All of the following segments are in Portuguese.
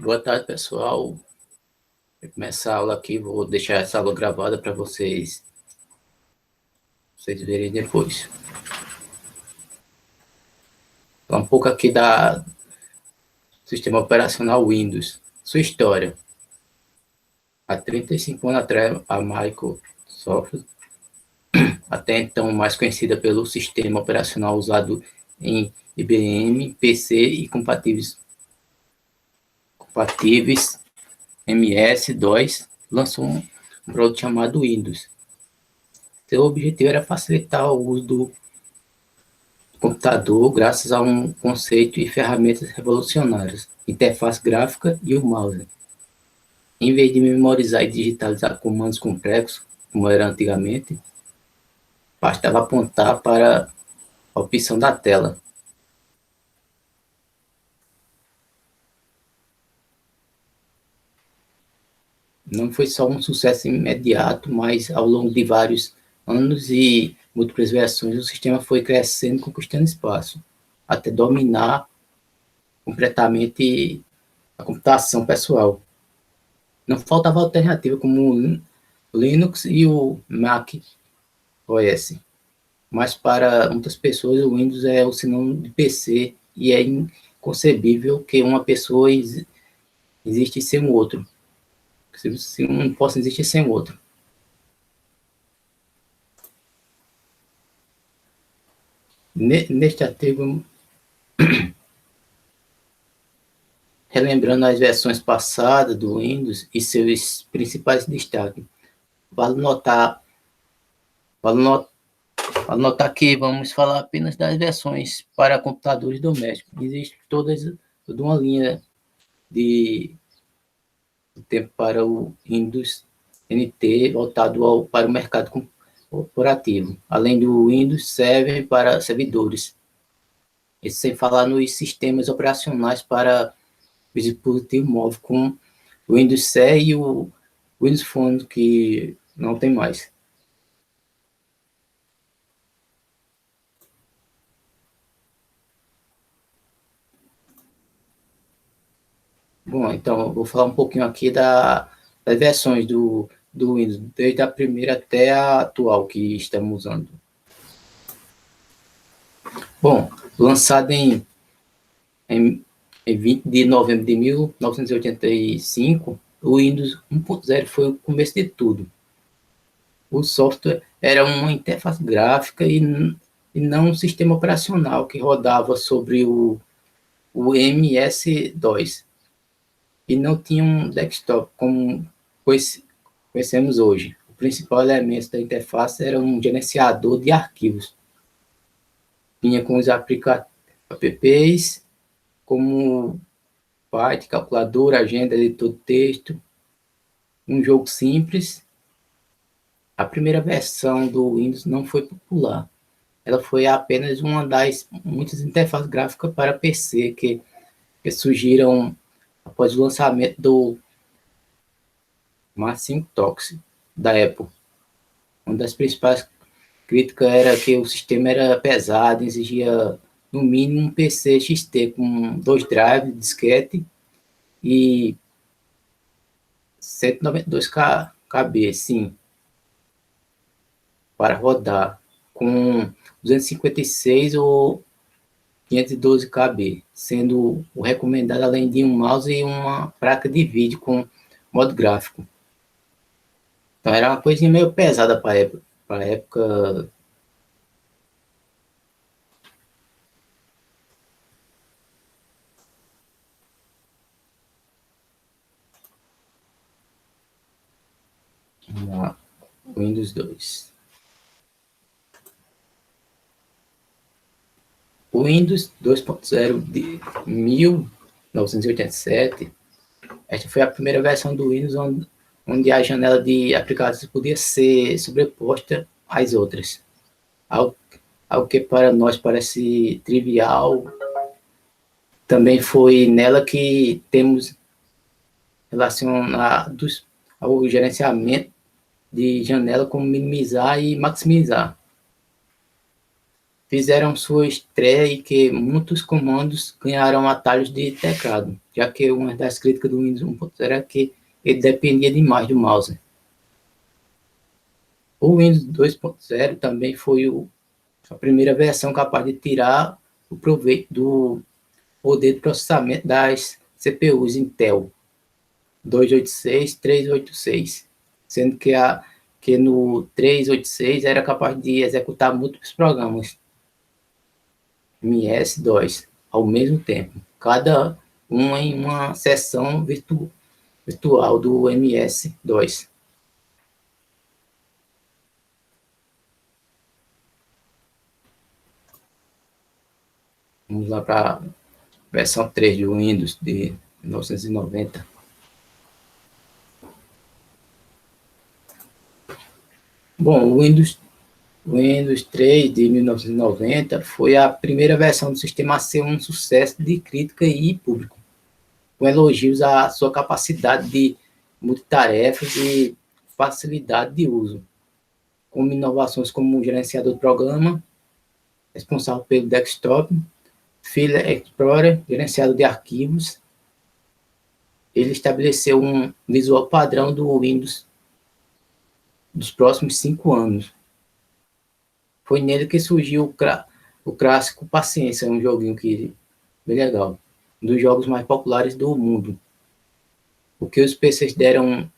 Boa tarde, pessoal. Vou começar a aula aqui, vou deixar essa aula gravada para vocês verem depois. Falar um pouco aqui da sistema operacional Windows, sua história. Há 35 anos atrás, a Microsoft, até então mais conhecida pelo sistema operacional usado em IBM, PC e compatíveis MS-DOS, lançou um produto chamado Windows. Seu objetivo era facilitar o uso do computador graças a um conceito e ferramentas revolucionárias, interface gráfica e o mouse. Em vez de memorizar e digitalizar comandos complexos, como era antigamente, bastava apontar para a opção da tela. Não foi só um sucesso imediato, mas ao longo de vários anos e múltiplas versões, o sistema foi crescendo, conquistando espaço, até dominar completamente a computação pessoal. Não faltava alternativa como o Linux e o Mac OS, mas para muitas pessoas o Windows é o sinônimo de PC e é inconcebível que uma pessoa existe sem o outro. Se um possa existir sem o outro. Neste artigo, relembrando as versões passadas do Windows e seus principais destaques, vale notar que vamos falar apenas das versões para computadores domésticos. Existe toda uma linha de tempo para o Windows NT voltado para o mercado corporativo, além do Windows Server para servidores. Isso sem falar nos sistemas operacionais para o dispositivo móvel, com o Windows CE e o Windows Phone, que não tem mais. Bom, então eu vou falar um pouquinho aqui das versões do Windows, desde a primeira até a atual que estamos usando. Bom, lançado em 20 de novembro de 1985, o Windows 1.0 foi o começo de tudo. O software era uma interface gráfica e não um sistema operacional que rodava sobre o MS-DOS e não tinha um desktop como conhecemos hoje. O principal elemento da interface era um gerenciador de arquivos. Vinha com os apps como Python, calculadora, agenda, editor de texto, um jogo simples. A primeira versão do Windows não foi popular. Ela foi apenas uma das muitas interfaces gráficas para PC que surgiram após o lançamento do Macintosh da Apple. Uma das principais críticas era que o sistema era pesado, exigia no mínimo um PC XT com 2 drives, disquete e 192 KB, sim, para rodar, com 256 ou 512 KB, sendo o recomendado além de um mouse e uma placa de vídeo com modo gráfico. Então era uma coisinha meio pesada para a época. Windows 2. O Windows 2.0 de 1987, esta foi a primeira versão do Windows onde a janela de aplicativos podia ser sobreposta às outras. Algo que para nós parece trivial, também foi nela que temos relacionados ao gerenciamento de janela, como minimizar e maximizar. Fizeram sua estreia e que muitos comandos ganharam atalhos de teclado, já que uma das críticas do Windows 1.0 era que ele dependia demais do mouse. O Windows 2.0 também foi a primeira versão capaz de tirar o proveito do poder de processamento das CPUs Intel 286, 386, sendo que no 386 era capaz de executar múltiplos programas MS-DOS ao mesmo tempo, cada um em uma seção virtual do MS-DOS. Vamos lá para a versão 3 do Windows de 1990. Bom, o Windows 3 de 1990 foi a primeira versão do sistema a ser um sucesso de crítica e público, com elogios à sua capacidade de multitarefas e facilidade de uso, com inovações como o gerenciador de programa, responsável pelo desktop, File Explorer, gerenciador de arquivos. Ele estabeleceu um visual padrão do Windows dos próximos 5 anos. Foi nele que surgiu o clássico Paciência, um joguinho que bem legal, um dos jogos mais populares do mundo. O que os PCs deram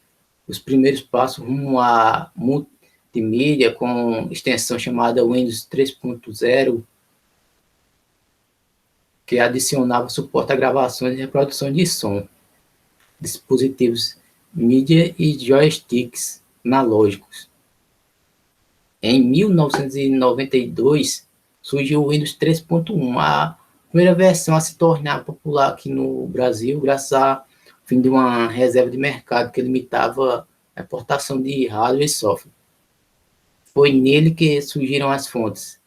os primeiros passos rumo a multimídia com extensão chamada Windows 3.0, que adicionava suporte a gravações e reprodução de som, dispositivos mídia e joysticks analógicos. Em 1992, surgiu o Windows 3.1, a primeira versão a se tornar popular aqui no Brasil, graças ao fim de uma reserva de mercado que limitava a importação de hardware e software. Foi nele que surgiram as fontes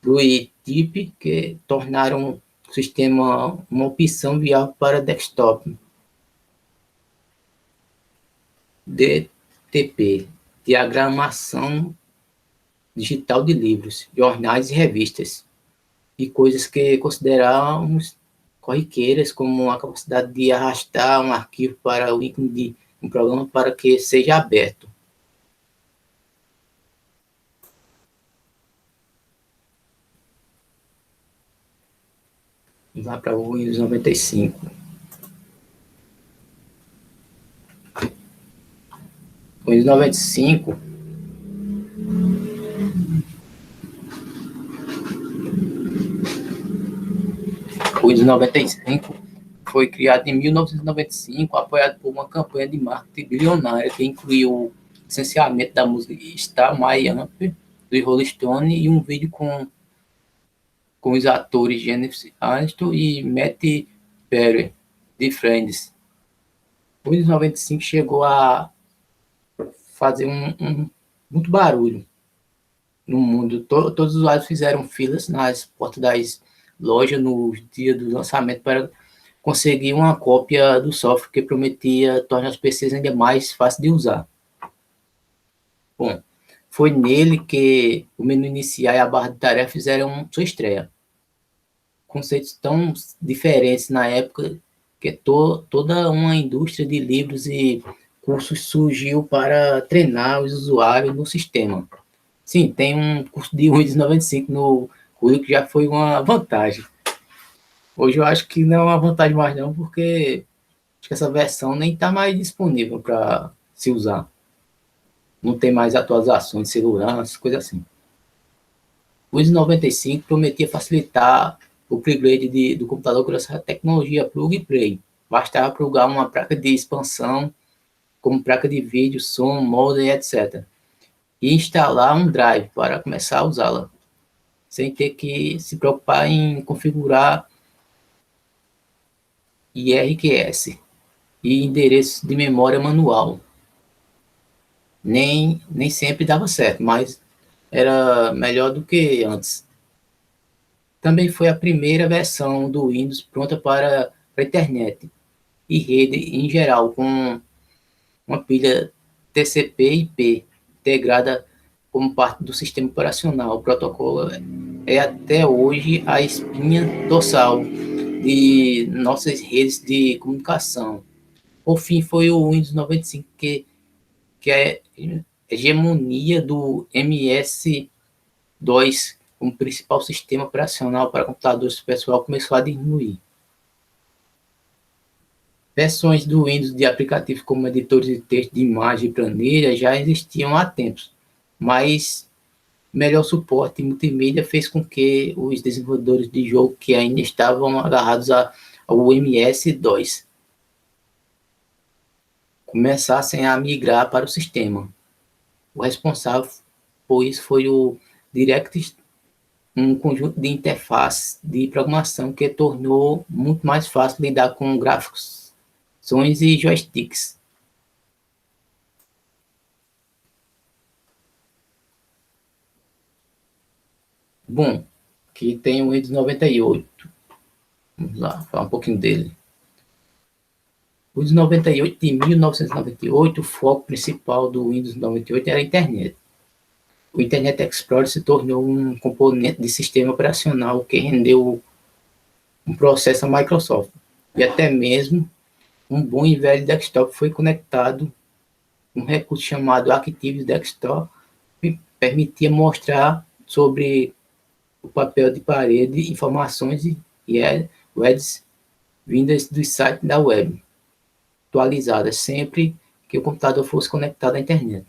BlueTip, que tornaram o sistema uma opção viável para desktop. DTP, diagramação digital de livros, jornais e revistas, e coisas que consideramos corriqueiras, como a capacidade de arrastar um arquivo para o ícone de um programa para que seja aberto. Vamos lá para o Windows 95. O Windows 95 o Windows 95 foi criado em 1995, apoiado por uma campanha de marketing bilionária que incluiu o licenciamento da música Star My Amp, do Rolling Stone, e um vídeo com os atores Jennifer Aniston e Matt Perry, de Friends. O Windows 95 chegou a fazer muito barulho no mundo. Todos os usuários fizeram filas nas portas das lojas no dia do lançamento para conseguir uma cópia do software que prometia tornar os PCs ainda mais fáceis de usar. Bom, foi nele que o menu inicial e a barra de tarefa fizeram sua estreia. Conceitos tão diferentes na época que toda uma indústria de livros e cursos surgiu para treinar os usuários no sistema. Sim, tem um curso de Windows 95 no currículo que já foi uma vantagem. Hoje eu acho que não é uma vantagem mais não, porque acho que essa versão nem está mais disponível para se usar. Não tem mais atualizações de segurança, coisa assim. O Windows 95 prometia facilitar o upgrade do computador com essa tecnologia plug and play. Bastava plugar uma placa de expansão, como placa de vídeo, som, modem, etc. E instalar um drive para começar a usá-la, sem ter que se preocupar em configurar IRQS e endereço de memória manual. Nem sempre dava certo, mas era melhor do que antes. Também foi a primeira versão do Windows pronta para a internet e rede em geral, com uma pilha TCP/IP integrada como parte do sistema operacional. O protocolo é até hoje a espinha dorsal de nossas redes de comunicação. Por fim, foi o Windows 95 que é a hegemonia do MS-DOS como principal sistema operacional para computadores pessoal começou a diminuir. Versões do Windows de aplicativos como editores de texto, de imagem e planilha já existiam há tempos, mas melhor suporte multimídia fez com que os desenvolvedores de jogo que ainda estavam agarrados ao MS-DOS começassem a migrar para o sistema. O responsável por isso foi o DirectX, um conjunto de interfaces de programação que tornou muito mais fácil lidar com gráficos, sons e joysticks. Bom, aqui tem o Windows 98. Vamos lá, falar um pouquinho dele. O Windows 98 de 1998, o foco principal do Windows 98 era a internet. O Internet Explorer se tornou um componente de sistema operacional que rendeu um processo à Microsoft. E até mesmo um bom e velho desktop foi conectado um recurso chamado Active Desktop, que permitia mostrar sobre o papel de parede informações e webs vindas do site da web, atualizadas sempre que o computador fosse conectado à internet.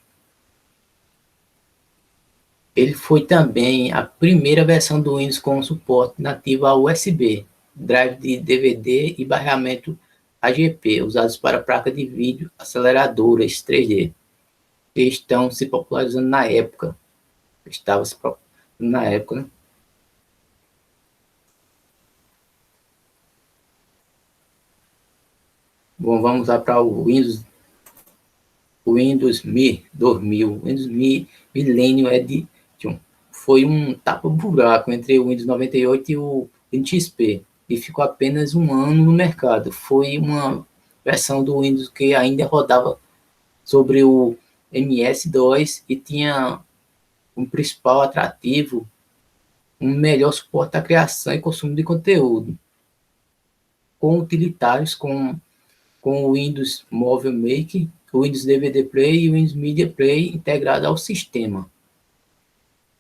Ele foi também a primeira versão do Windows com suporte nativo a USB, drive de DVD e barreamento AGP, usados para placas de vídeo aceleradoras 3D, que estão se popularizando na época. Estava se popularizando na época, né? Bom, vamos lá para o Windows Me 2000. Windows Me Millennium Edition foi um tapa-buraco entre o Windows 98 e o Windows XP e ficou apenas um ano no mercado. Foi uma versão do Windows que ainda rodava sobre o MS-DOS e tinha um principal atrativo, um melhor suporte à criação e consumo de conteúdo, com utilitários com o Windows Mobile Maker, o Windows DVD Player e o Windows Media Player integrado ao sistema.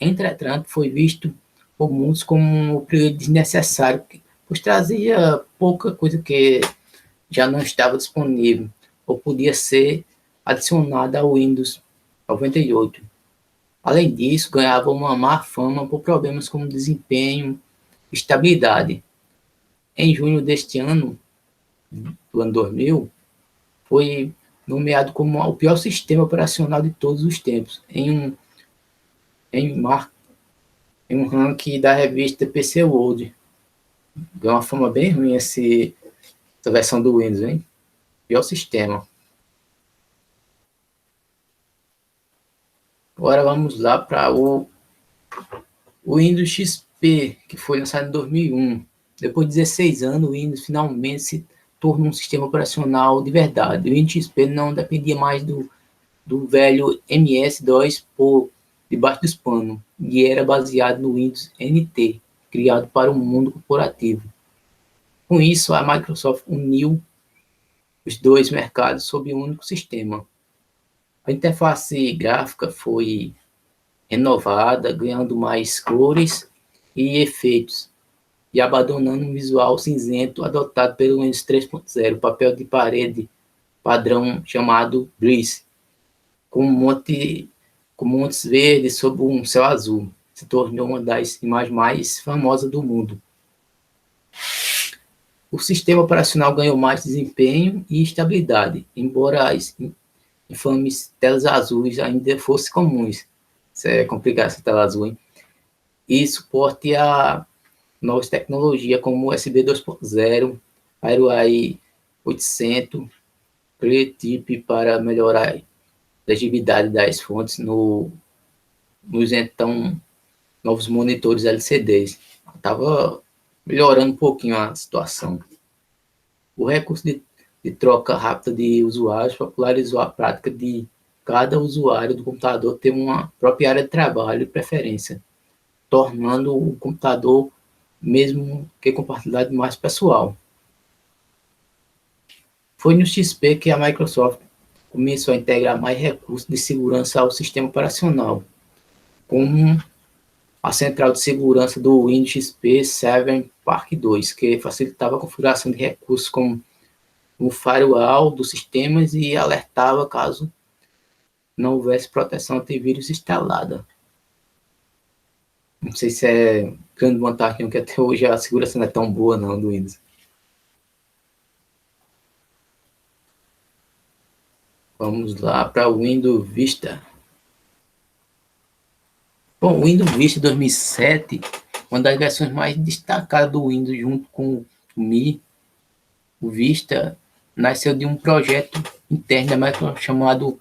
Entretanto, foi visto por muitos como um upgrade desnecessário, pois trazia pouca coisa que já não estava disponível ou podia ser adicionada ao Windows 98. Além disso, ganhava uma má fama por problemas como desempenho e estabilidade. Em junho deste ano, do ano 2000, foi nomeado como o pior sistema operacional de todos os tempos, em um ranking da revista PC World. Deu uma fama bem ruim essa versão do Windows, hein? Pior sistema. Agora vamos lá para o Windows XP, que foi lançado em 2001. Depois de 16 anos, o Windows finalmente se tornou um sistema operacional de verdade. O Windows XP não dependia mais do velho MS-DOS por debaixo dos panos e era baseado no Windows NT, criado para o mundo corporativo. Com isso, a Microsoft uniu os dois mercados sob um único sistema. A interface gráfica foi renovada, ganhando mais cores e efeitos, e abandonando um visual cinzento adotado pelo Windows 3.0, papel de parede padrão chamado Breeze, com montes verdes sob um céu azul. Se tornou uma das imagens mais famosas do mundo. O sistema operacional ganhou mais desempenho e estabilidade, embora as infames telas azuis ainda fossem comuns. Isso é complicado, essa tela azul, hein? E suporte a novas tecnologias como USB 2.0, FireWire 800, ClearType para melhorar a legibilidade das fontes nos então novos monitores LCDs. Estava melhorando um pouquinho a situação. O recurso de troca rápida de usuários popularizou a prática de cada usuário do computador ter uma própria área de trabalho e preferência, tornando o computador mesmo que compartilhado mais pessoal. Foi no XP que a Microsoft começou a integrar mais recursos de segurança ao sistema operacional, como a central de segurança do Windows XP Server Park 2, que facilitava a configuração de recursos como o firewall dos sistemas e alertava caso não houvesse proteção antivírus instalada. Não sei se é grande vantagem, que até hoje a segurança não é tão boa não do Windows. Vamos lá para o Windows Vista. Bom, o Windows Vista 2007, uma das versões mais destacadas do Windows junto com o MI, o Vista nasceu de um projeto interno da Microsoft chamado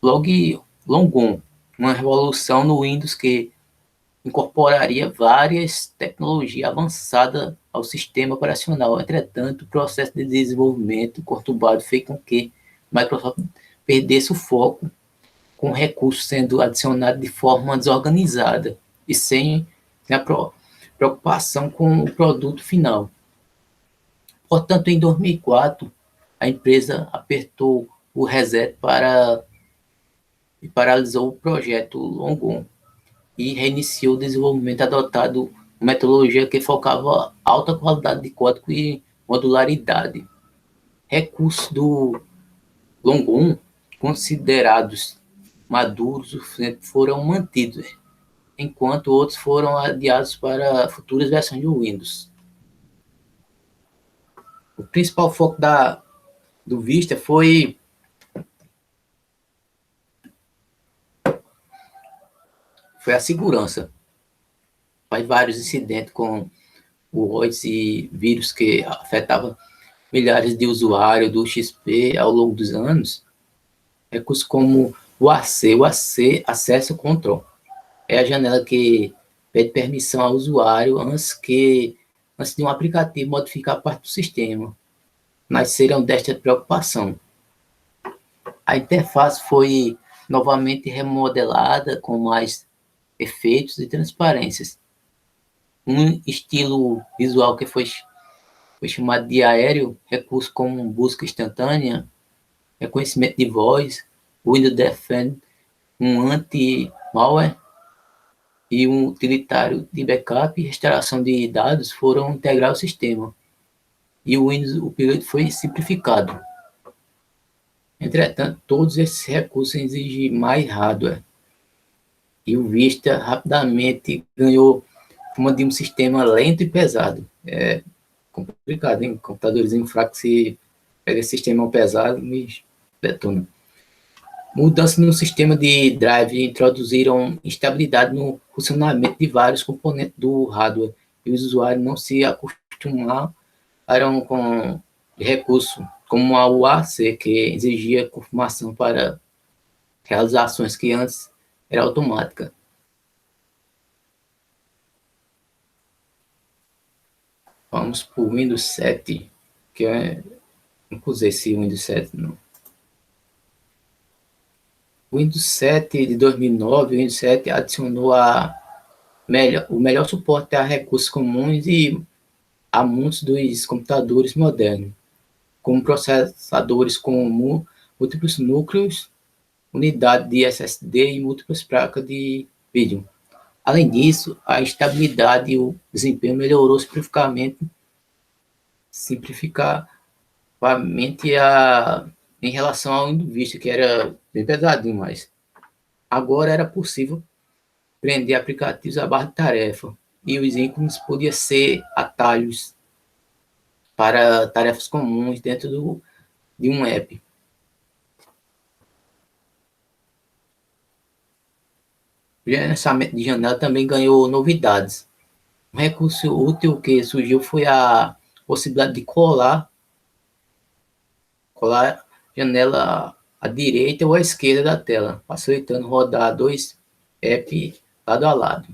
Longon, uma revolução no Windows que incorporaria várias tecnologias avançadas ao sistema operacional. Entretanto, o processo de desenvolvimento conturbado fez com que a Microsoft perdesse o foco, com recursos sendo adicionados de forma desorganizada e sem a preocupação com o produto final. Portanto, em 2004, a empresa apertou o reset e paralisou o projeto Longon e reiniciou o desenvolvimento adotado uma metodologia que focava alta qualidade de código e modularidade. Recursos do Longon, considerados maduros, foram mantidos, enquanto outros foram adiados para futuras versões do Windows. O principal foco do Vista foi a segurança. Faz vários incidentes com o ROIDs e vírus que afetavam milhares de usuários do XP ao longo dos anos. Recursos como o AC, Acesso Control, é a janela que pede permissão ao usuário antes de um aplicativo modificar parte do sistema. Nasceram desta preocupação. A interface foi novamente remodelada com mais efeitos e transparências. Um estilo visual que foi chamado de aéreo, recursos como busca instantânea, reconhecimento de voz, Windows Defender, um anti-malware e um utilitário de backup e restauração de dados foram integrados ao sistema. E o Windows Upgrade foi simplificado. Entretanto, todos esses recursos exigem mais hardware. E o Vista rapidamente ganhou forma de um sistema lento e pesado. É complicado, hein? Computadores fracos, se pega esse sistema pesado, me detona. Mudanças no sistema de drive introduziram instabilidade no funcionamento de vários componentes do hardware e os usuários não se acostumaram com recursos como a UAC, que exigia confirmação para realizações que antes era automática. Vamos para o Windows 7, que eu não usei esse Windows 7, não. O Windows 7 de 2009, o Windows 7 adicionou o melhor suporte a recursos comuns e a muitos dos computadores modernos, como processadores com múltiplos núcleos, unidade de SSD e múltiplas placas de vídeo. Além disso, a estabilidade e o desempenho melhorou simplificadamente em relação ao Windows Vista, que era bem pesadinho, mas agora era possível prender aplicativos à barra de tarefa e os ícones podiam ser atalhos para tarefas comuns dentro de um app. O gerenciamento de janela também ganhou novidades. Um recurso útil que surgiu foi a possibilidade de colar janela à direita ou à esquerda da tela, facilitando rodar dois apps lado a lado.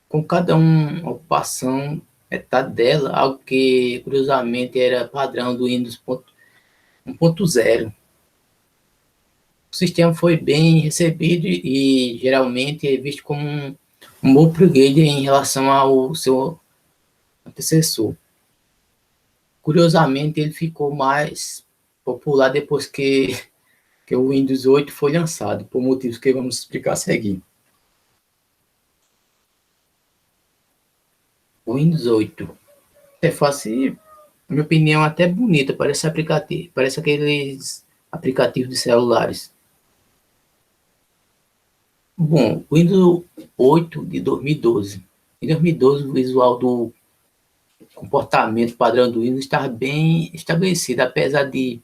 Com cada uma ocupação metade dela, algo que curiosamente era padrão do Windows 1.0. O sistema foi bem recebido e geralmente é visto como Um bom upgrade em relação ao seu antecessor. Curiosamente, ele ficou mais popular depois que o Windows 8 foi lançado, por motivos que vamos explicar a seguir. O Windows 8, interface, na minha opinião, até bonita, parece aqueles aplicativos de celulares. Bom, o Windows 8 de 2012. Em 2012, o visual do comportamento padrão do Windows estava bem estabelecido, apesar de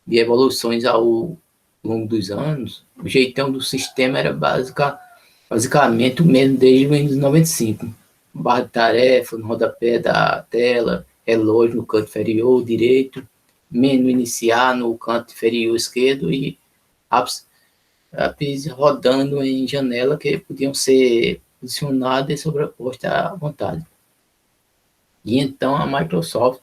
evoluções ao longo dos anos. O jeitão do sistema era basicamente o mesmo desde o Windows 95. Barra de tarefa no rodapé da tela, relógio no canto inferior direito, menu iniciar no canto inferior esquerdo e apps rodando em janela que podiam ser posicionadas e sobrepostas à vontade. E então a Microsoft,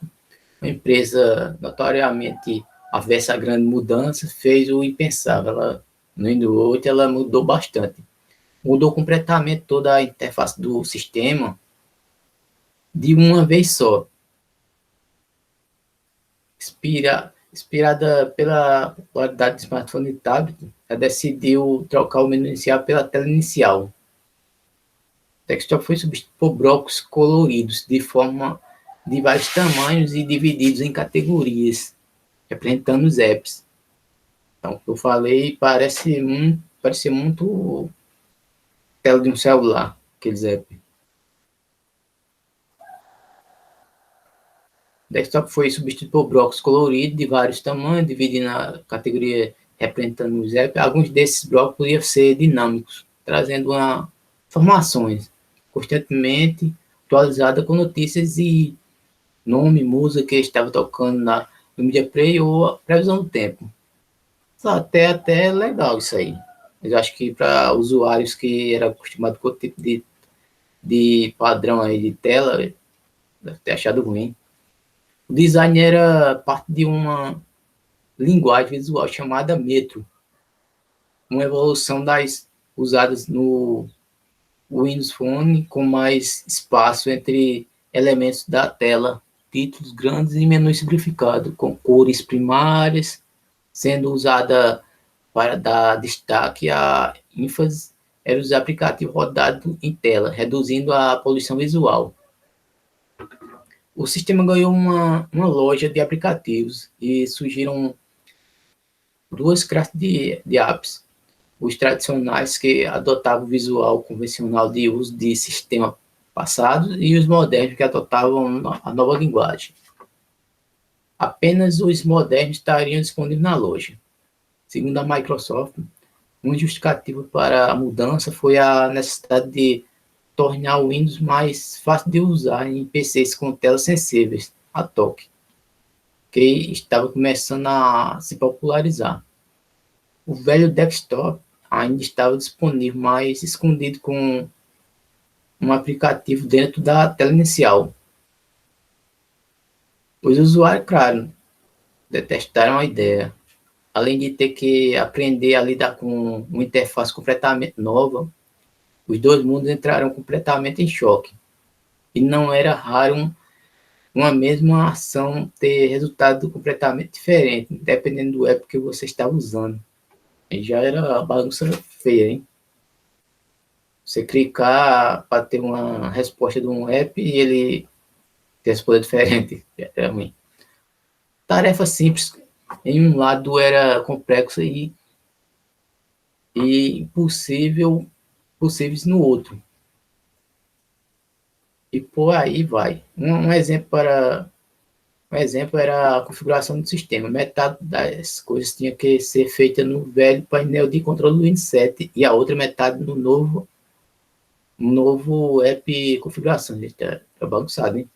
uma empresa notoriamente avessa a grande mudança, fez o impensável. No Windows 8 ela mudou bastante. Mudou completamente toda a interface do sistema de uma vez só. Inspirada pela popularidade do smartphone e tablet, ela decidiu trocar o menu inicial pela tela inicial. O desktop foi substituído por blocos coloridos de vários tamanhos e divididos em categorias, representando os apps. Então, o que eu falei parece muito tela de um celular, aqueles apps. O desktop foi substituído por blocos coloridos de vários tamanhos, dividindo a categoria representando os apps. Alguns desses blocos podiam ser dinâmicos, trazendo informações constantemente atualizadas com notícias e nome, música que estava tocando no Media Player ou a previsão do tempo. Até legal isso aí. Eu acho que para usuários que eram acostumados com o tipo de padrão aí de tela, deve ter achado ruim. O design era parte de uma linguagem visual chamada Metro, uma evolução das usadas no Windows Phone, com mais espaço entre elementos da tela, títulos grandes e menus simplificados, com cores primárias, sendo usada para dar destaque à ênfase era os aplicativos rodados em tela, reduzindo a poluição visual. O sistema ganhou uma loja de aplicativos e surgiram duas classes de apps. Os tradicionais, que adotavam o visual convencional de uso de sistema passado, e os modernos, que adotavam a nova linguagem. Apenas os modernos estariam disponíveis na loja. Segundo a Microsoft, um justificativo para a mudança foi a necessidade de tornar o Windows mais fácil de usar em PCs com telas sensíveis a toque, que estava começando a se popularizar. O velho desktop ainda estava disponível, mas escondido com um aplicativo dentro da tela inicial. Os usuários, claro, detestaram a ideia. Além de ter que aprender a lidar com uma interface completamente nova, os dois mundos entraram completamente em choque. E não era raro uma mesma ação ter resultado completamente diferente, dependendo do app que você estava usando. E já era a bagunça feia, hein? Você clicar para ter uma resposta de um app e ele responder diferente. Era ruim. Tarefa simples em um lado era complexa e possíveis no outro. E por aí vai. Um exemplo era a configuração do sistema. Metade das coisas tinha que ser feita no velho painel de controle do Windows 7 e a outra metade no novo app configuração. Está bagunçado, hein?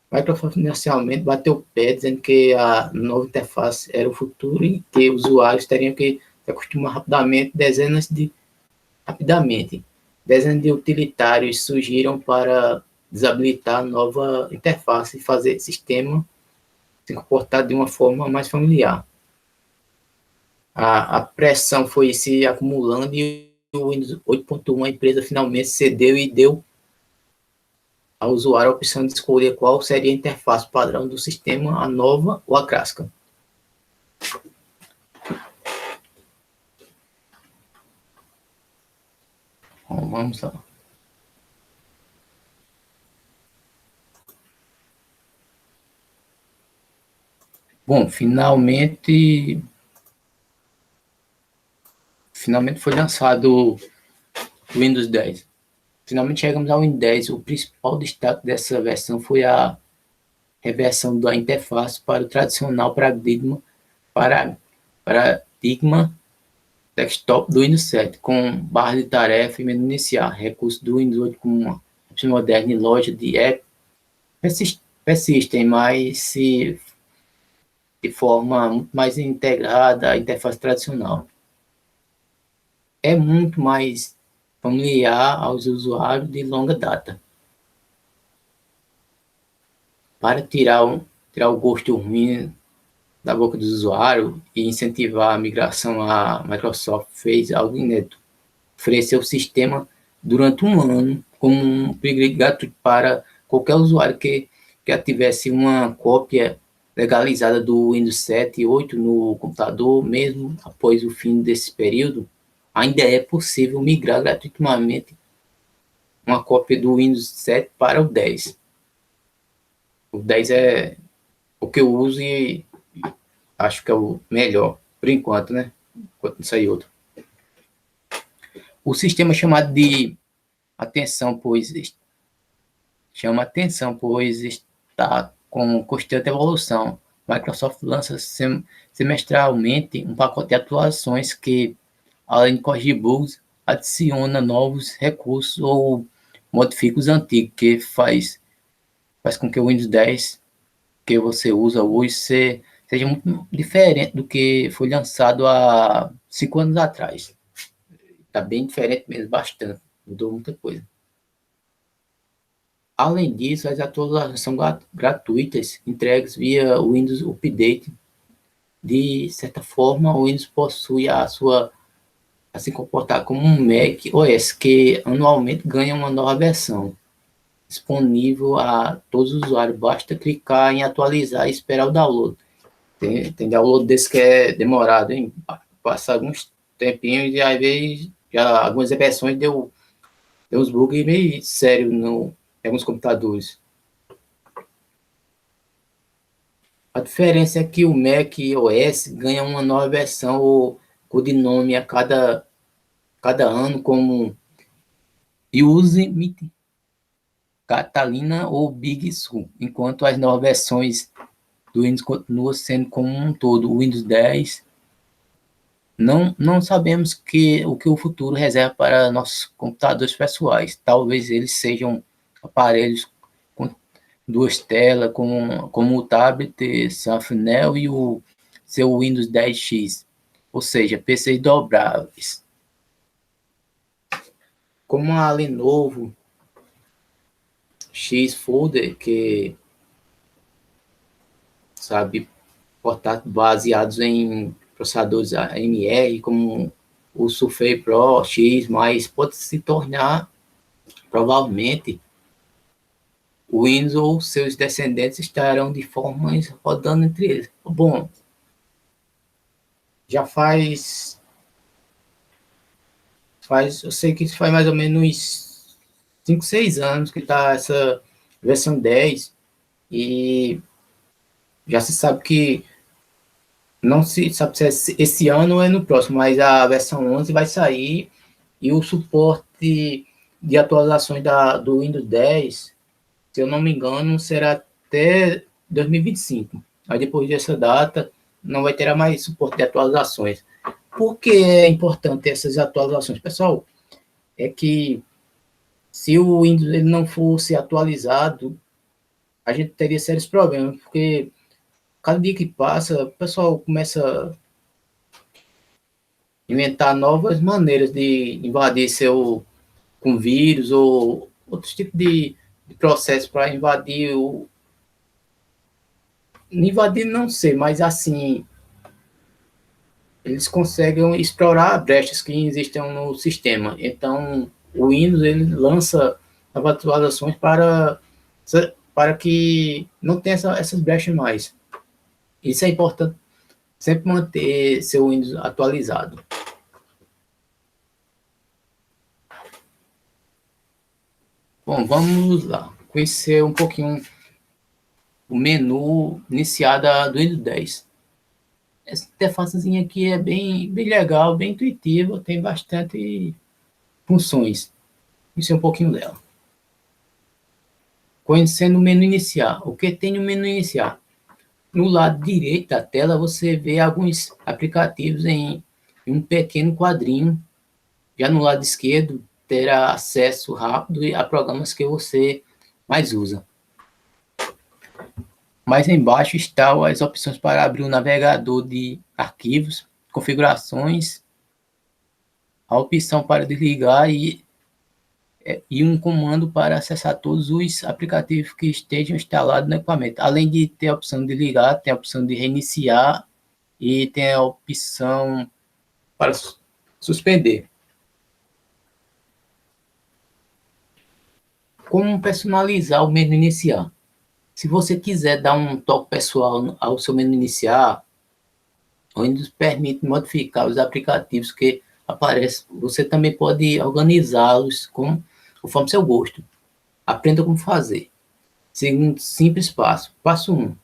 Microsoft inicialmente bateu o pé dizendo que a nova interface era o futuro e que os usuários teriam que se acostumar rapidamente. Dezenas de utilitários surgiram para desabilitar a nova interface e fazer o sistema se comportar de uma forma mais familiar. A pressão foi se acumulando e o Windows 8.1, a empresa finalmente cedeu e deu ao usuário a opção de escolher qual seria a interface padrão do sistema, a nova ou a clássica. Bom, vamos lá. Bom, finalmente foi lançado o Windows 10. Finalmente chegamos ao Windows 10. O principal destaque dessa versão foi a reversão da interface para o tradicional paradigma desktop do Windows 7, com barra de tarefa e menu iniciar, recursos do Windows 8 com uma opção moderna e loja de app persistem, mas de forma muito mais integrada à interface tradicional. É muito mais familiar aos usuários de longa data. Para tirar o gosto ruim da boca do usuário e incentivar a migração, a Microsoft fez algo inédito. Ofereceu o sistema durante um ano como um upgrade gratuito para qualquer usuário que já tivesse uma cópia legalizada do Windows 7 e 8 no computador. Mesmo após o fim desse período, ainda é possível migrar gratuitamente uma cópia do Windows 7 para o 10. O 10 é o que eu uso e acho que é o melhor, por enquanto, né? Enquanto não sair outro. O sistema chamado de atenção, pois chama atenção, pois está com constante evolução. Microsoft lança semestralmente um pacote de atualizações que, além de corrigir bugs, adiciona novos recursos ou modifica os antigos, que faz com que o Windows 10 que você usa hoje seja muito diferente do que foi lançado há 5 anos atrás. Está bem diferente mesmo, bastante. Mudou muita coisa. Além disso, as atualizações são gratuitas, entregues via Windows Update. De certa forma, o Windows possui a se comportar como um Mac OS, que anualmente ganha uma nova versão disponível a todos os usuários. Basta clicar em atualizar e esperar o download. Tem download desse que é demorado, hein? Passa alguns tempinhos e às vezes já algumas versões deu uns bugs meio sérios em alguns computadores. A diferença é que o Mac OS ganha uma nova versão ou codinome a cada ano, como Yosemite, Catalina ou Big Sur, enquanto as novas versões do Windows continuam sendo como um todo. O Windows 10, não sabemos o que o futuro reserva para nossos computadores pessoais. Talvez eles sejam aparelhos com duas telas, como o tablet Symfony e o seu Windows 10X, ou seja, PCs dobráveis. Como a Lenovo X Folder, que sabe portáteis baseados em processadores AMR, como o Surface Pro X, mas pode se tornar, provavelmente, o Windows ou seus descendentes estarão de formas rodando entre eles. Bom, já eu sei que isso faz mais ou menos 5, 6 anos que está essa versão 10 e já se sabe que não se sabe se é esse ano ou é no próximo, mas a versão 11 vai sair e o suporte de atualizações do Windows 10, se eu não me engano, será até 2025. Aí depois dessa data não vai ter mais suporte de atualizações. Por que é importante essas atualizações, pessoal? É que se o Windows ele não fosse atualizado, a gente teria sérios problemas, porque cada dia que passa, o pessoal começa a inventar novas maneiras de invadir com vírus ou outros tipos de processo para invadir invadir não sei, mas assim, eles conseguem explorar brechas que existem no sistema. Então, o Windows ele lança atualizações para que não tenha essas brechas mais. Isso é importante, sempre manter seu Windows atualizado. Bom, vamos lá. Conhecer um pouquinho o menu iniciado do Windows 10. Essa interfacezinha aqui é bem legal, bem intuitiva, tem bastante funções. Isso é um pouquinho dela. Conhecendo o menu iniciar. O que tem no menu iniciar? No lado direito da tela, você vê alguns aplicativos em um pequeno quadrinho. Já no lado esquerdo, terá acesso rápido a programas que você mais usa. Mais embaixo estão as opções para abrir o navegador de arquivos, configurações, a opção para desligar e um comando para acessar todos os aplicativos que estejam instalados no equipamento. Além de ter a opção de ligar, tem a opção de reiniciar e tem a opção para suspender. Como personalizar o menu iniciar? Se você quiser dar um toque pessoal ao seu menu iniciar, o Windows permite modificar os aplicativos que aparecem. Você também pode organizá-los conforme seu gosto. Aprenda como fazer. Segundo simples passo. Passo 1.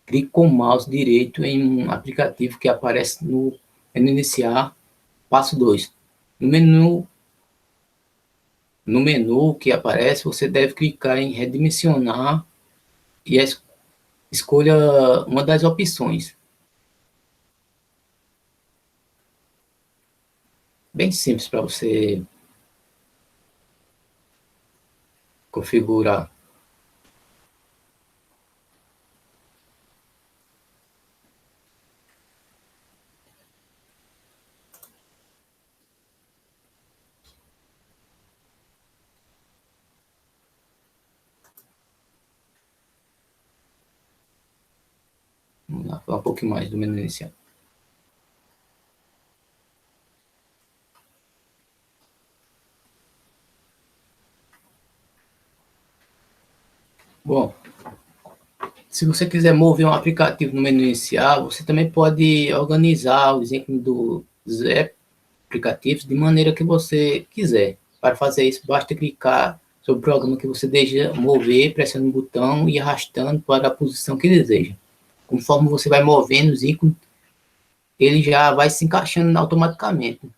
Clique com o mouse direito em um aplicativo que aparece no menu iniciar. Passo 2. No menu que aparece, você deve clicar em redimensionar e escolha uma das opções. Bem simples para você configurar. Vamos lá, falar um pouquinho mais do menu inicial. Bom, se você quiser mover um aplicativo no menu inicial, você também pode organizar os ícones dos aplicativos de maneira que você quiser. Para fazer isso, basta clicar sobre o programa que você deseja mover, pressionando o botão e arrastando para a posição que deseja. Conforme você vai movendo os ícones, ele já vai se encaixando automaticamente.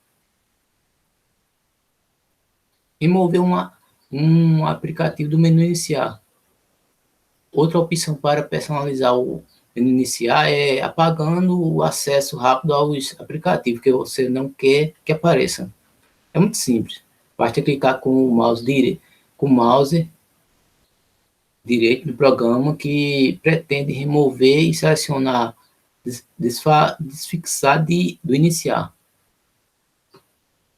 E mover um aplicativo do menu inicial. Outra opção para personalizar o menu iniciar é apagando o acesso rápido aos aplicativos que você não quer que apareçam. É muito simples. Basta clicar com o mouse direito no programa que pretende remover e selecionar desfixar do iniciar.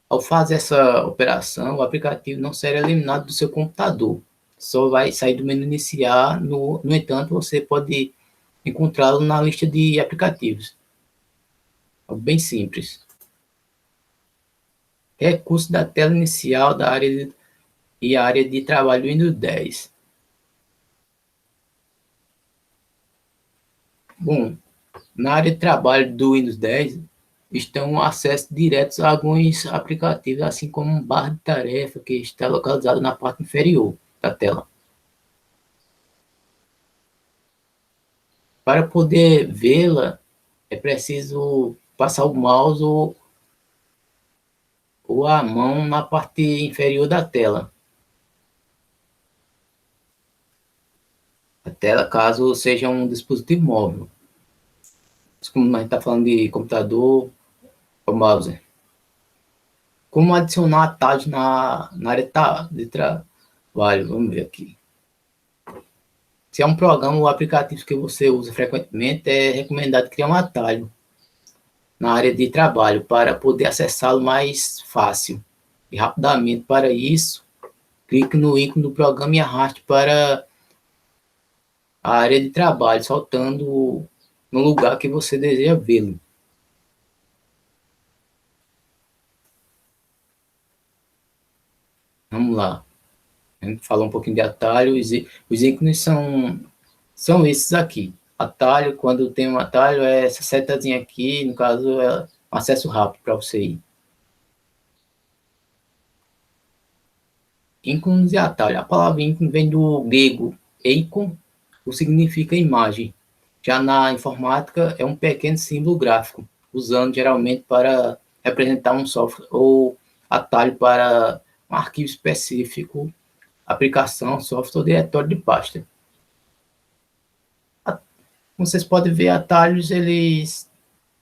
Ao fazer essa operação, o aplicativo não será eliminado do seu computador. Só vai sair do menu iniciar, no entanto, você pode encontrá-lo na lista de aplicativos. É bem simples. Recurso da tela inicial da área e a área de trabalho do Windows 10. Bom, na área de trabalho do Windows 10 estão acesso direto a alguns aplicativos, assim como um barra de tarefa que está localizado na parte inferior da tela. Para poder vê-la, é preciso passar o mouse ou a mão na parte inferior da tela. A tela, caso seja um dispositivo móvel. Como a gente está falando de computador ou mouse. Como adicionar atalhos na área de trabalho? Vamos ver aqui. Se é um programa ou aplicativo que você usa frequentemente, é recomendado criar um atalho na área de trabalho para poder acessá-lo mais fácil e rapidamente. Para isso, clique no ícone do programa e arraste para a área de trabalho, soltando no lugar que você deseja vê-lo. Vamos lá. A gente falou um pouquinho de atalho. Os ícones são esses aqui. Atalho, quando tem um atalho, é essa setazinha aqui, no caso, é um acesso rápido para você ir. Ícones e atalho. A palavra ícone vem do grego eikon, que significa imagem. Já na informática, é um pequeno símbolo gráfico, usando geralmente para representar um software ou atalho para um arquivo específico, aplicação, software ou diretório de pasta. Como vocês podem ver, atalhos, eles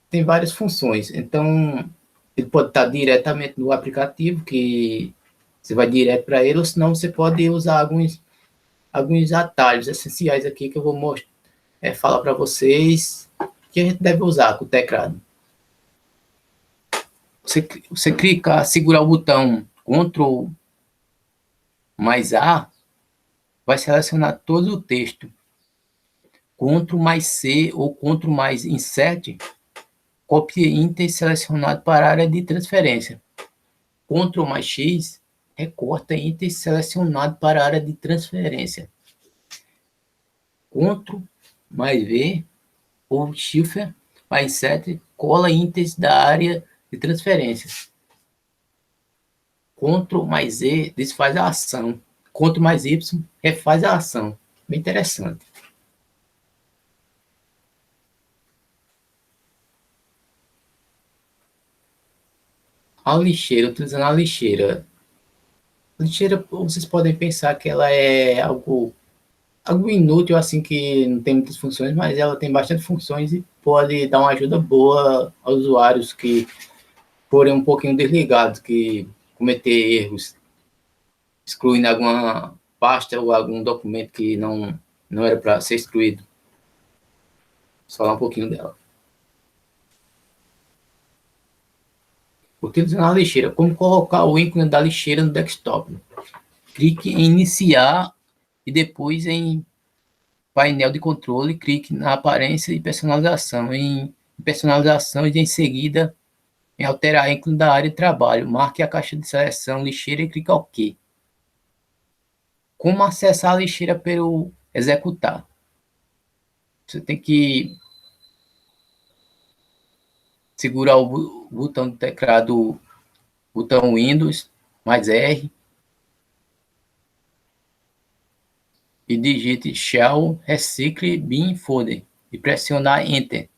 têm várias funções. Então, ele pode estar diretamente no aplicativo, que você vai direto para ele, ou senão você pode usar alguns atalhos essenciais aqui que eu vou mostrar, falar para vocês que a gente deve usar com o teclado. Você clica, segurar o botão Ctrl mais A, vai selecionar todo o texto. Ctrl mais C ou Ctrl mais Insert, copia ínter selecionado para a área de transferência. Ctrl mais X, recorta ínter selecionado para a área de transferência. Ctrl mais V ou Shift mais Insert, cola ínteres da área de transferência. Ctrl mais Z desfaz a ação. Ctrl mais Y refaz a ação. Bem interessante. A lixeira, utilizando a lixeira. A lixeira, vocês podem pensar que ela é algo inútil, assim, que não tem muitas funções, mas ela tem bastante funções e pode dar uma ajuda boa aos usuários que forem um pouquinho desligados, que cometer erros, excluindo alguma pasta ou algum documento que não era para ser excluído. Vou falar um pouquinho dela. Utilizando a lixeira. Como colocar o ícone da lixeira no desktop? Clique em iniciar e depois em painel de controle, clique na aparência e personalização. Em personalização e em seguida em alterar ícone da área de trabalho. Marque a caixa de seleção lixeira e clique OK. Como acessar a lixeira pelo executar? Você tem que segurar o botão do teclado, botão Windows, mais R, e digite shell recycle bin folder e pressionar Enter.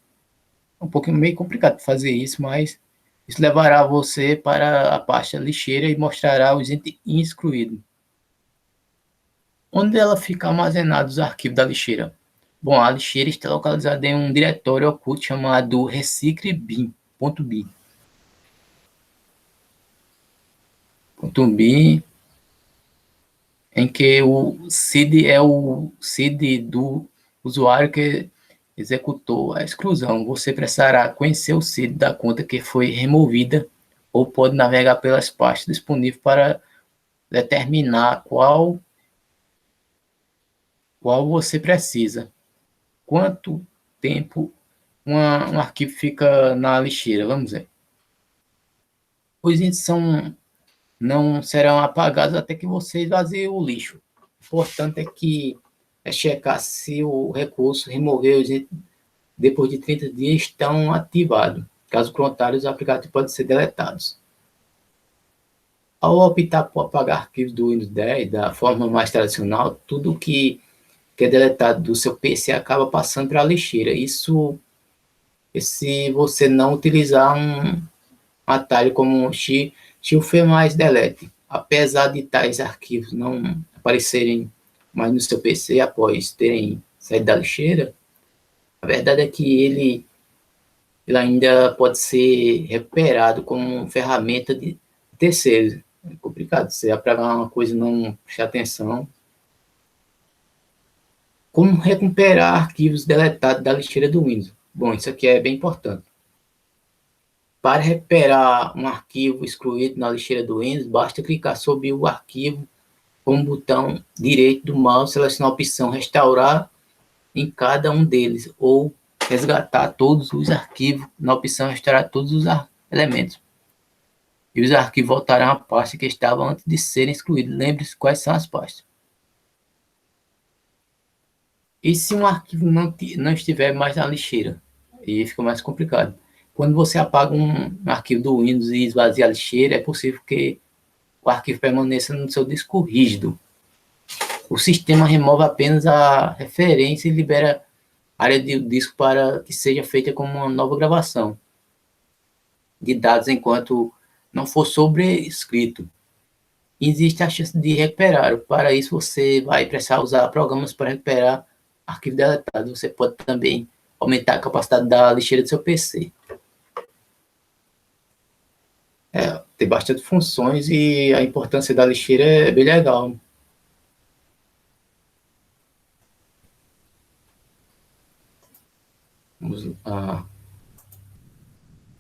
É um pouquinho meio complicado fazer isso, mas isso levará você para a pasta lixeira e mostrará os itens excluídos. Onde ela fica armazenado os arquivos da lixeira? Bom, a lixeira está localizada em um diretório oculto chamado recycle.bin. .bin, em que o seed é o seed do usuário que executou a exclusão. Você precisará conhecer o seed da conta que foi removida ou pode navegar pelas pastas disponíveis para determinar qual você precisa. Quanto tempo um arquivo fica na lixeira? Vamos ver. Os índices não serão apagados até que você esvazie o lixo. O importante é checar se o recurso remover os índices depois de 30 dias estão ativados. Caso contrário, os aplicativos podem ser deletados. Ao optar por apagar arquivos do Windows 10 da forma mais tradicional, tudo que é deletado do seu PC acaba passando para a lixeira. Isso se você não utilizar um atalho como Shift mais Delete. Apesar de tais arquivos não aparecerem mais no seu PC após terem saído da lixeira, a verdade é que ele ainda pode ser recuperado como ferramenta de terceiros. É complicado, você apagar uma coisa e não prestar atenção. Como recuperar arquivos deletados da lixeira do Windows? Bom, isso aqui é bem importante. Para recuperar um arquivo excluído na lixeira do Windows, basta clicar sobre o arquivo com o botão direito do mouse, selecionar a opção restaurar em cada um deles, ou resgatar todos os arquivos na opção restaurar todos os elementos. e os arquivos voltarão à pasta que estavam antes de serem excluídos. Lembre-se quais são as pastas. E se um arquivo não estiver mais na lixeira? Aí fica mais complicado. Quando você apaga um arquivo do Windows e esvazia a lixeira, é possível que o arquivo permaneça no seu disco rígido. O sistema remove apenas a referência e libera a área do disco para que seja feita como uma nova gravação de dados enquanto não for sobrescrito. Existe a chance de recuperar. Para isso, você vai precisar usar programas para recuperar arquivo deletado. Você pode também aumentar a capacidade da lixeira do seu PC. Tem bastante funções e a importância da lixeira é bem legal.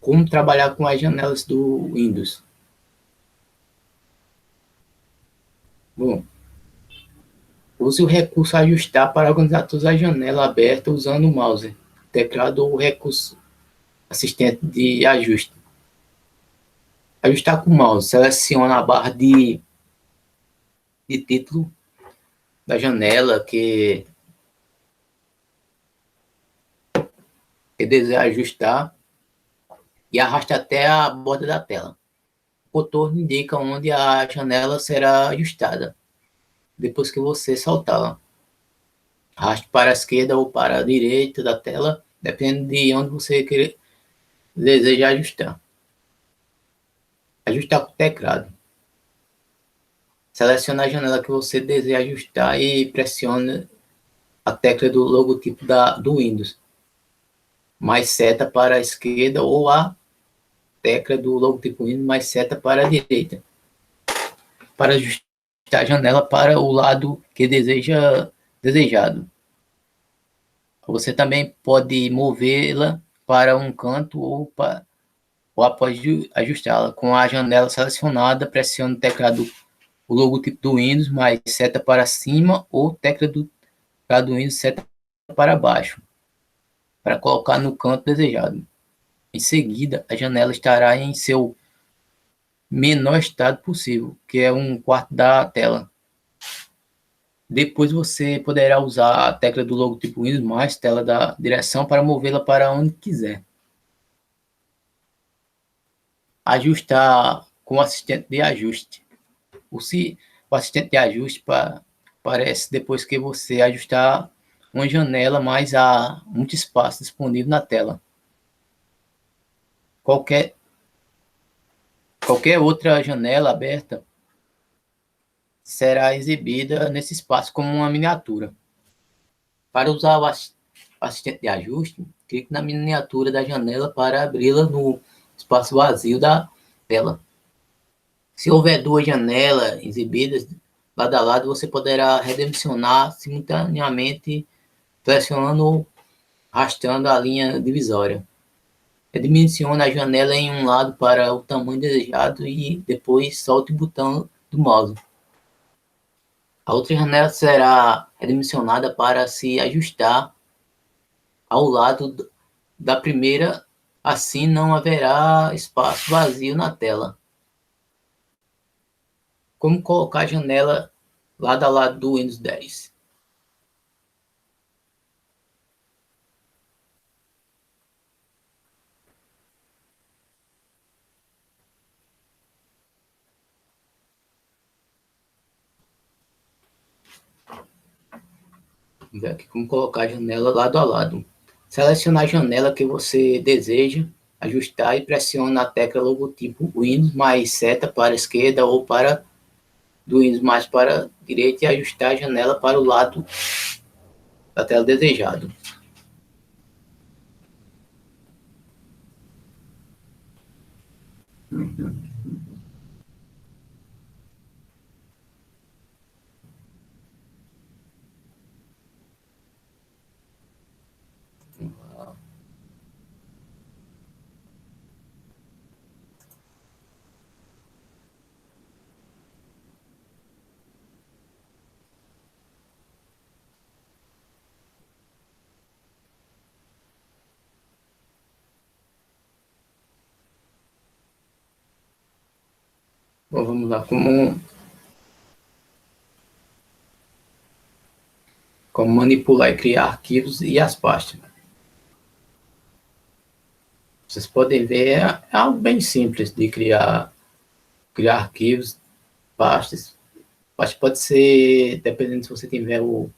Como trabalhar com as janelas do Windows? Bom, use o recurso ajustar para organizar todas as janelas abertas usando o mouse, teclado ou recurso assistente de ajuste. Ajustar com o mouse, seleciona a barra de título da janela que deseja ajustar e arrasta até a borda da tela. O contorno indica onde a janela será ajustada, depois que você soltá-la. Arraste para a esquerda ou para a direita da tela, dependendo de onde você deseja ajustar. Ajustar com o teclado. Selecione a janela que você deseja ajustar e pressione a tecla do logotipo do Windows, mais seta para a esquerda ou a tecla do logotipo Windows mais seta para a direita, para ajustar a janela para o lado que desejado. Você também pode movê-la para um canto ou após ajustá-la. Com a janela selecionada, pressione o teclado o logotipo do Windows mais seta para cima ou tecla do teclado do Windows seta para baixo, para colocar no canto desejado. Em seguida, a janela estará em seu menor estado possível, que é um quarto da tela. Depois você poderá usar a tecla do logotipo Windows mais tela da direção para movê-la para onde quiser. Ajustar com o assistente de ajuste. O assistente de ajuste aparece depois que você ajustar uma janela, mas há muito espaço disponível na tela. Qualquer outra janela aberta será exibida nesse espaço como uma miniatura. Para usar o assistente de ajuste, clique na miniatura da janela para abri-la no espaço vazio da tela. Se houver duas janelas exibidas lado a lado, você poderá redimensionar simultaneamente, pressionando ou arrastando a linha divisória. Redimensione a janela em um lado para o tamanho desejado e depois solte o botão do mouse. A outra janela será redimensionada para se ajustar ao lado da primeira, assim não haverá espaço vazio na tela. Como colocar a janela lado a lado do Windows 10? Vamos ver aqui como colocar a janela lado a lado. Selecione a janela que você deseja ajustar e pressione a tecla logotipo Windows mais seta para a esquerda ou para do Windows mais para a direita e ajustar a janela para o lado da tela desejado. Bom, vamos lá. Como manipular e criar arquivos e as pastas. Vocês podem ver, é algo bem simples de criar arquivos, pastas. Pasta pode ser, dependendo se você tiver o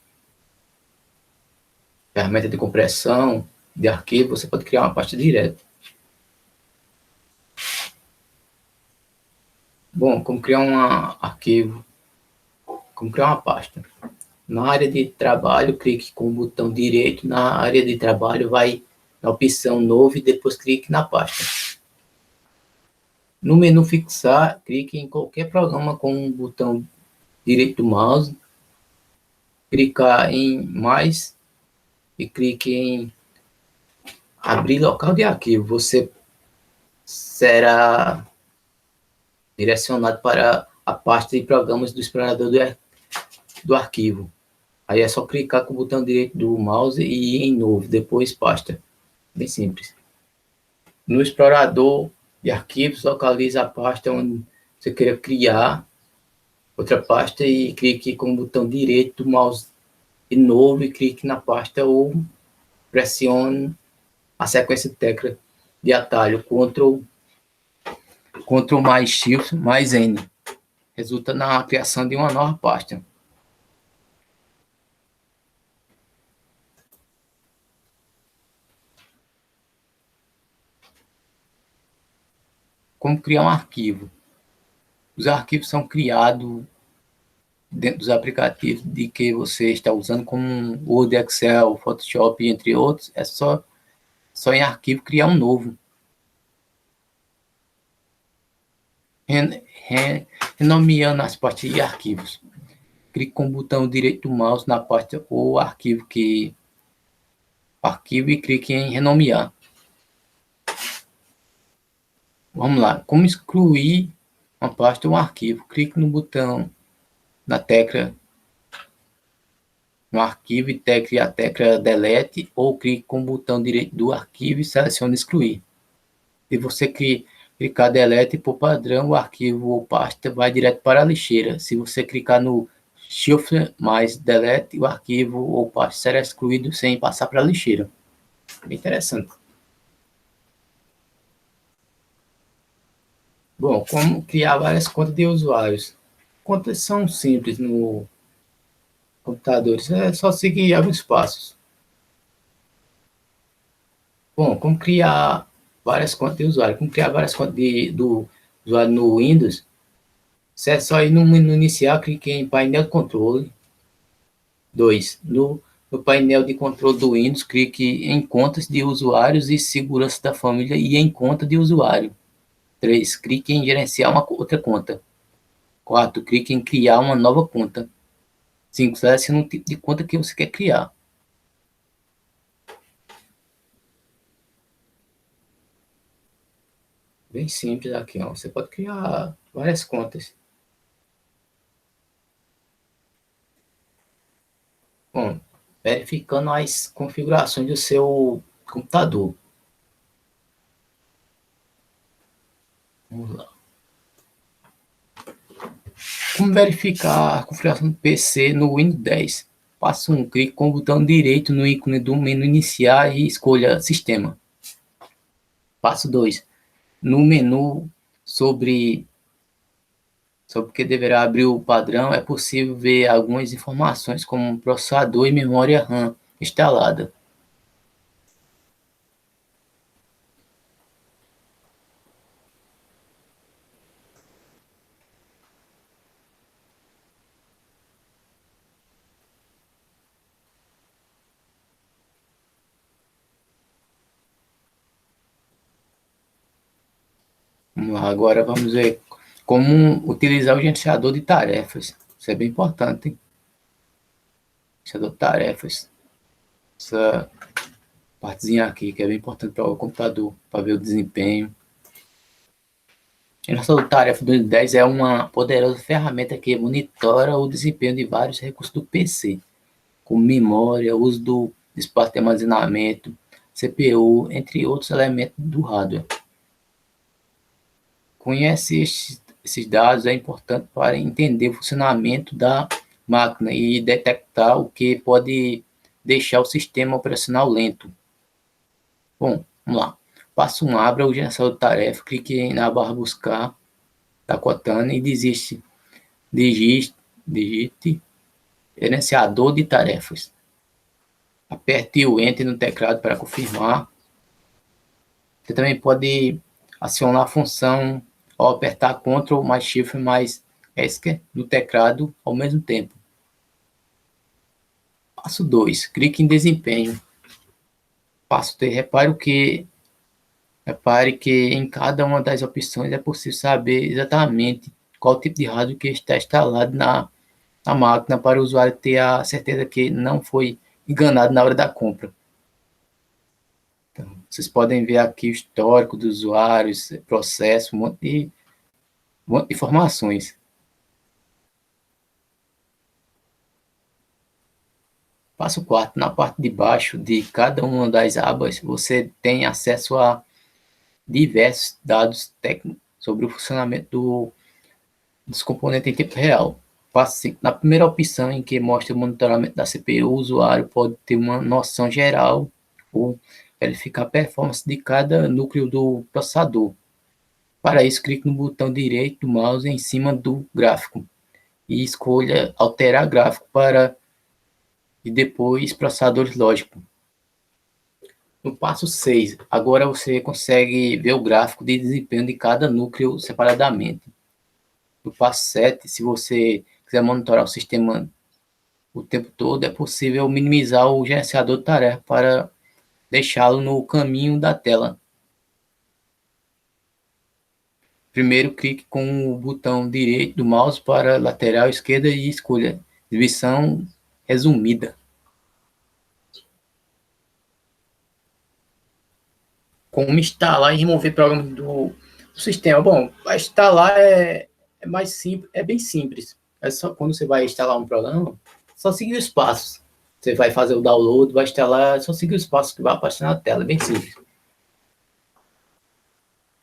ferramenta de compressão de arquivo, você pode criar uma pasta direto. Bom, como criar um arquivo, como criar uma pasta. Na área de trabalho, clique com o botão direito na área de trabalho, vai na opção novo e depois clique na pasta. No menu fixar, clique em qualquer programa com o botão direito do mouse, clicar em mais e clique em abrir local de arquivo. Você será direcionado para a pasta de programas do explorador do arquivo. Aí é só clicar com o botão direito do mouse e ir em novo, depois pasta. Bem simples. No explorador de arquivos, localize a pasta onde você queira criar outra pasta e clique com o botão direito do mouse de novo e clique na pasta ou pressione a sequência de tecla de atalho Ctrl mais Shift mais N. Resulta na criação de uma nova pasta. Como criar um arquivo? Os arquivos são criados dentro dos aplicativos de que você está usando, como Word, Excel, Photoshop, entre outros. É só em arquivo criar um novo. Renomeando as pastas de arquivos. Clique com o botão direito do mouse na pasta ou arquivo e clique em renomear. Vamos lá. Como excluir uma pasta ou um arquivo? Clique no botão na tecla no arquivo e tecle a tecla delete ou clique com o botão direito do arquivo e selecione excluir. Se você clicar delete, por padrão, o arquivo ou pasta vai direto para a lixeira. Se você clicar no Shift mais delete, o arquivo ou pasta será excluído sem passar para a lixeira. Bem interessante. Bom, como criar várias contas de usuários? Contas são simples no computador, é só seguir alguns passos. Bom, como criar várias contas de usuário? Como criar várias contas do usuário no Windows? Você é só ir no menu inicial, clique em painel de controle. 2. No painel de controle do Windows, clique em contas de usuários e segurança da família e em conta de usuário. 3. Clique em gerenciar uma outra conta. 4. Clique em criar uma nova conta. 5. Selecione o tipo de conta que você quer criar. Bem simples aqui, ó. Você pode criar várias contas. Bom, verificando as configurações do seu computador. Vamos lá. Como verificar a configuração do PC no Windows 10? Passo 1. Clique com o botão direito no ícone do menu iniciar e escolha Sistema. Passo 2. No menu sobre o que deverá abrir o padrão, é possível ver algumas informações como processador e memória RAM instalada. Vamos lá, agora vamos ver como utilizar o gerenciador de tarefas. Isso é bem importante, hein? Gerenciador de tarefas. Essa partezinha aqui que é bem importante para o computador, para ver o desempenho. A gerenciador de tarefas do Windows 10 é uma poderosa ferramenta que monitora o desempenho de vários recursos do PC, como memória, uso do espaço de armazenamento, CPU, entre outros elementos do hardware. Conhece Esses dados é importante para entender o funcionamento da máquina e detectar o que pode deixar o sistema operacional lento. Bom, vamos lá. Passo 1, abra o gerenciador de tarefa, clique na barra buscar da Cortana e digite gerenciador de tarefas. Aperte o Enter no teclado para confirmar. Você também pode acionar a função ao apertar Ctrl mais Shift mais ESC no teclado ao mesmo tempo. Passo 2, clique em desempenho. Passo 3, repare que em cada uma das opções é possível saber exatamente qual tipo de hardware que está instalado na máquina para o usuário ter a certeza que não foi enganado na hora da compra. Então, vocês podem ver aqui o histórico dos usuários, processo, um monte de informações. Passo 4, na parte de baixo de cada uma das abas, você tem acesso a diversos dados técnicos sobre o funcionamento dos componentes em tempo real. Passo 5, na primeira opção em que mostra o monitoramento da CPU, o usuário pode ter uma noção geral ou verificar a performance de cada núcleo do processador. Para isso, clique no botão direito do mouse em cima do gráfico e escolha alterar gráfico e depois processadores lógicos. No passo 6, agora você consegue ver o gráfico de desempenho de cada núcleo separadamente. No passo 7, se você quiser monitorar o sistema o tempo todo, é possível minimizar o gerenciador de tarefa para deixá-lo no caminho da tela. Primeiro, clique com o botão direito do mouse para a lateral esquerda e escolha exibição resumida. Como instalar e remover programas do sistema. Bom, instalar é mais simples, é bem simples. É só quando você vai instalar um programa, só seguir os passos. Você vai fazer o download, vai instalar, é só seguir os passos que vai aparecer na tela, é bem simples.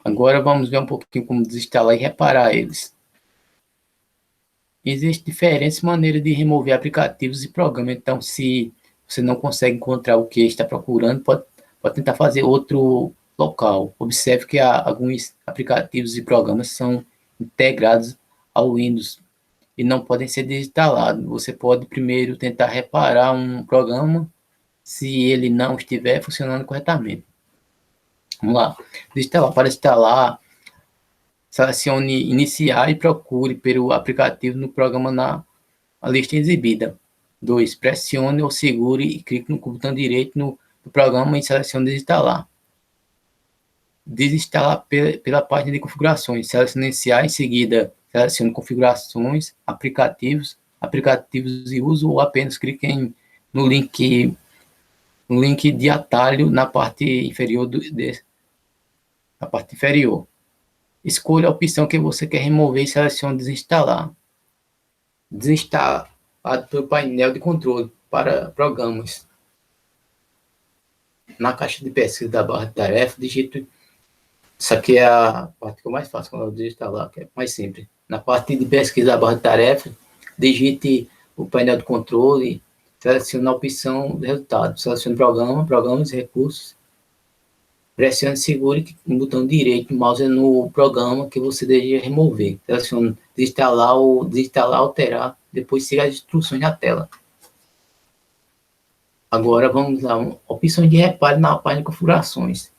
Agora vamos ver um pouquinho como desinstalar e reparar eles. Existem diferentes maneiras de remover aplicativos e programas, então se você não consegue encontrar o que está procurando, pode tentar fazer outro local. Observe que alguns aplicativos e programas são integrados ao Windows e não podem ser desinstalados. Você pode primeiro tentar reparar um programa se ele não estiver funcionando corretamente. Vamos lá. Desinstalar. Para instalar, selecione iniciar e procure pelo aplicativo no programa na lista exibida. 2. Pressione ou segure e clique no botão direito no programa e selecione desinstalar. Desinstalar pela página de configurações. Selecione iniciar, em seguida selecione configurações, aplicativos e uso ou apenas clique no link de atalho na parte inferior na parte inferior. Escolha a opção que você quer remover e selecione desinstalar. Desinstalar do painel de controle para programas. Na caixa de pesquisa da barra de tarefa, digite. Isso aqui é a parte que eu mais faço quando eu desinstalar, que é mais simples. Na parte de pesquisa da barra de tarefa, digite o painel de controle, selecione a opção de resultado. Selecione programas e recursos. Pressione segure no botão direito do mouse no programa que você deseja remover. Selecione desinstalar ou alterar, depois siga as instruções na tela. Agora vamos lá, opções de reparo na página de configurações.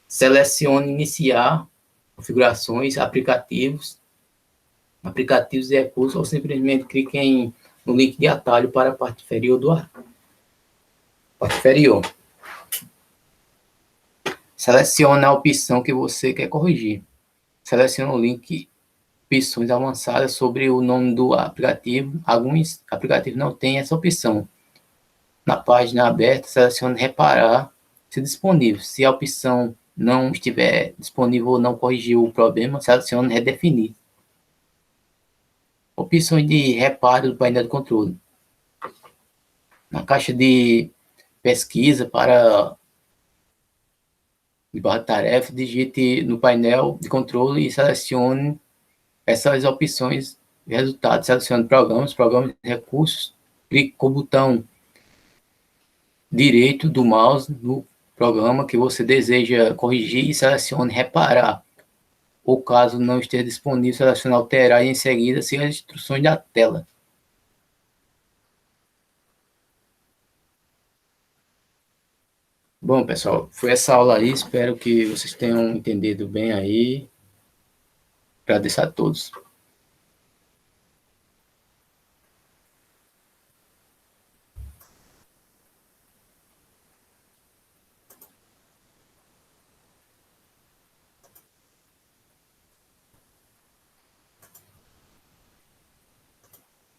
Selecione iniciar, configurações, aplicativos e recursos, ou simplesmente clique no link de atalho para a parte inferior parte inferior. Selecione a opção que você quer corrigir. Selecione o link opções avançadas sobre o nome do aplicativo. Alguns aplicativos não têm essa opção. Na página aberta, selecione reparar se disponível. Se a opção não estiver disponível ou não corrigiu o problema, selecione redefinir. Opções de reparo do painel de controle. Na caixa de pesquisa de barra tarefa, digite no painel de controle e selecione essas opções de resultado. Selecione programas, recursos, clique com o botão direito do mouse no programa que você deseja corrigir e selecione reparar. Ou caso não esteja disponível, selecione alterar e em seguida siga as instruções da tela. Bom, pessoal, foi essa aula aí. Espero que vocês tenham entendido bem aí. Agradeço a todos.